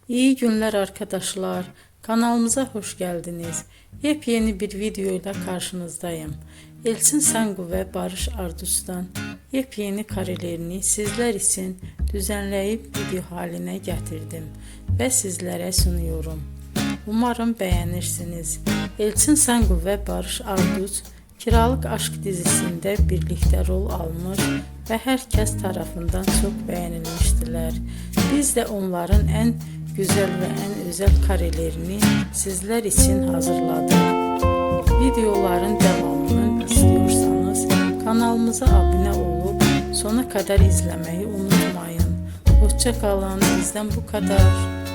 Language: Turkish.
İyi günler arkadaşlar. Kanalımıza hoş geldiniz. Yepyeni bir video ile karşınızdayım. Elçin Sangu ve Barış Ardus'tan yepyeni karelerini sizler için düzenleyip video haline getirdim ve sizlere sunuyorum. Umarım beğenirsiniz. Elçin Sangu ve Barış Ardus Kiralık Aşk dizisinde birlikte rol almış ve herkes tarafından çok beğenilmiştiler. Biz de onların en güzel ve en özel karelerini sizler için hazırladık. Videoların devamını istiyorsanız kanalımıza abone olup sona kadar izlemeyi unutmayın. Hoşça kalın. Bizden bu kadar.